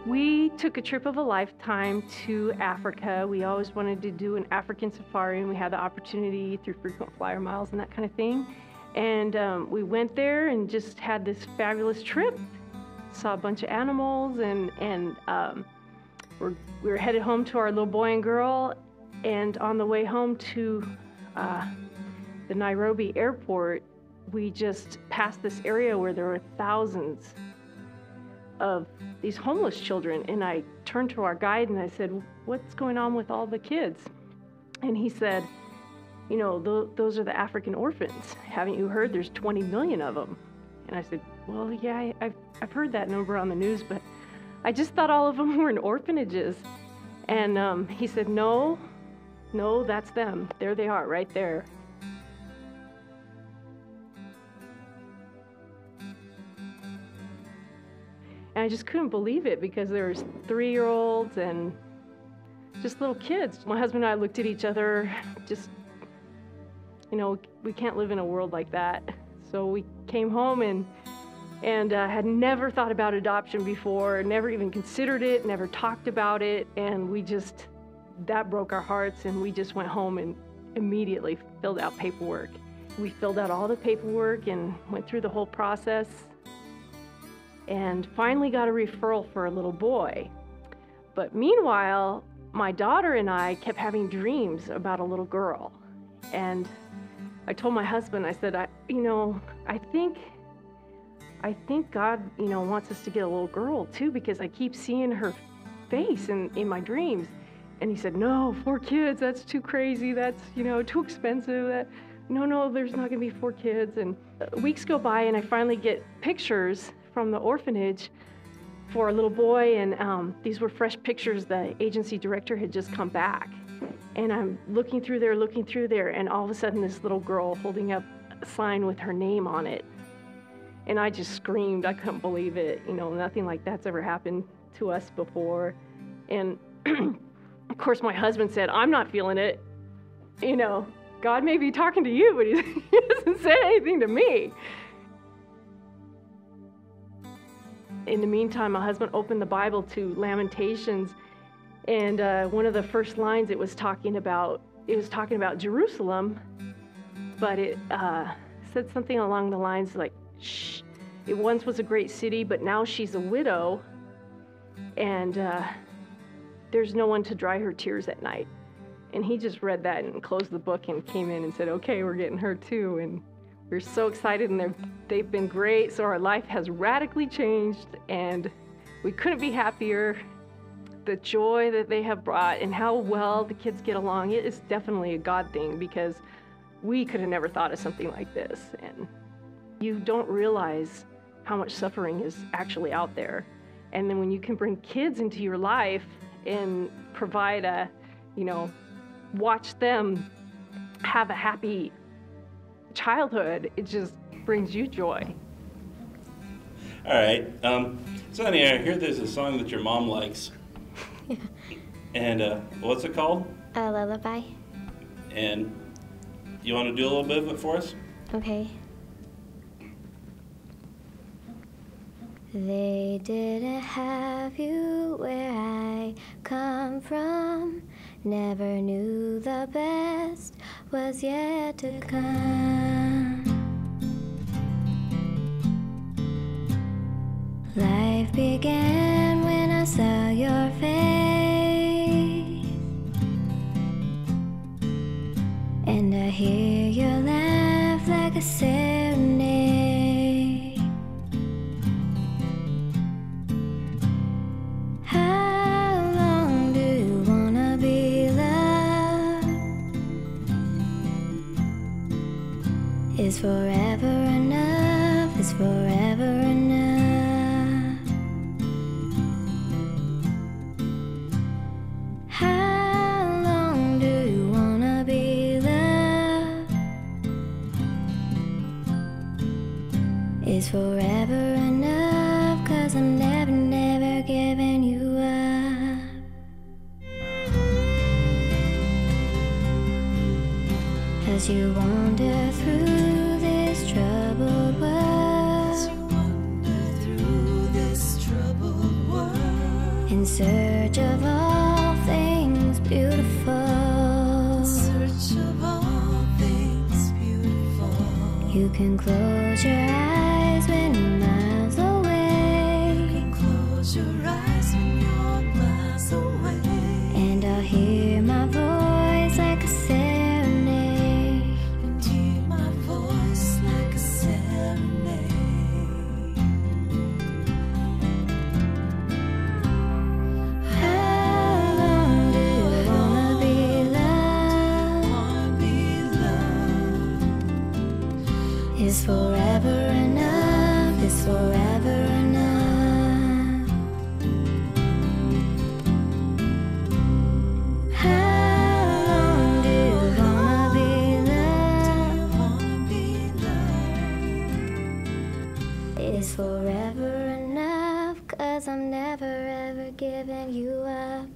We took a trip of a lifetime to Africa. We always wanted to do an African safari, and we had the opportunity through frequent flyer miles and that kind of thing. And we went there and just had this fabulous trip. Saw a bunch of animals, and we were headed home to our little boy and girl. And on the way home to the Nairobi airport, we just passed this area where there were thousands of these homeless children. And I turned to our guide and I said, "What's going on with all the kids?" And he said, "You know, those are the African orphans. Haven't you heard there's 20 million of them?" And I said, "Well, yeah, I've heard that number on the news, but I just thought all of them were in orphanages." And he said, no, that's them. There they are, right there. And I just couldn't believe it, because there was 3-year-olds and just little kids. My husband and I looked at each other, just, you know, we can't live in a world like that. So we came home and had never thought about adoption before, never even considered it, never talked about it. And that broke our hearts, and we just went home and immediately filled out paperwork. We filled out all the paperwork and went through the whole process, and finally got a referral for a little boy. But meanwhile, my daughter and I kept having dreams about a little girl. And I told my husband, I said, I think God, wants us to get a little girl too, because I keep seeing her face in my dreams. And he said, "No, 4 kids, that's too crazy. That's, too expensive. No, there's not gonna be 4 kids. And weeks go by, and I finally get pictures from the orphanage for a little boy, and these were fresh pictures. The agency director had just come back. And I'm looking through there, and all of a sudden this little girl holding up a sign with her name on it. And I just screamed. I couldn't believe it. Nothing like that's ever happened to us before. And of course my husband said, "I'm not feeling it. God may be talking to you, but he doesn't say anything to me." In the meantime, my husband opened the Bible to Lamentations, and one of the first lines it was talking about Jerusalem, but it said something along the lines like, "Shh, it once was a great city, but now she's a widow, and there's no one to dry her tears at night." And he just read that and closed the book and came in and said, "Okay, we're getting her too." And we're so excited, and they've been great. So our life has radically changed, and we couldn't be happier. The joy that they have brought and how well the kids get along, it is definitely a God thing, because we could have never thought of something like this. And you don't realize how much suffering is actually out there. And then when you can bring kids into your life and provide watch them have a happy childhood, it just brings you joy. All right. So anyway, I hear there's a song that your mom likes. Yeah. And what's it called? A lullaby. And you want to do a little bit of it for us? Okay. They didn't have you where I come from. Never knew the best was yet to come. Life began when I saw your face, and I hear your laugh like a serenade. How long do you wanna be loved? Is forever enough? Is forever enough? How long do you wanna be loved? Is forever enough? 'Cause I'm never, never giving you up. As you wander through this troubled world, search of all things beautiful. In search of all things beautiful. You can close your eyes when you're miles away. You can close your eyes when you're miles away. And I'll hear my voice like a serenade. And hear my voice like a serenade. Is forever enough? Is forever enough? How long do you wanna be loved? Is forever enough? 'Cause I'm never ever giving you up.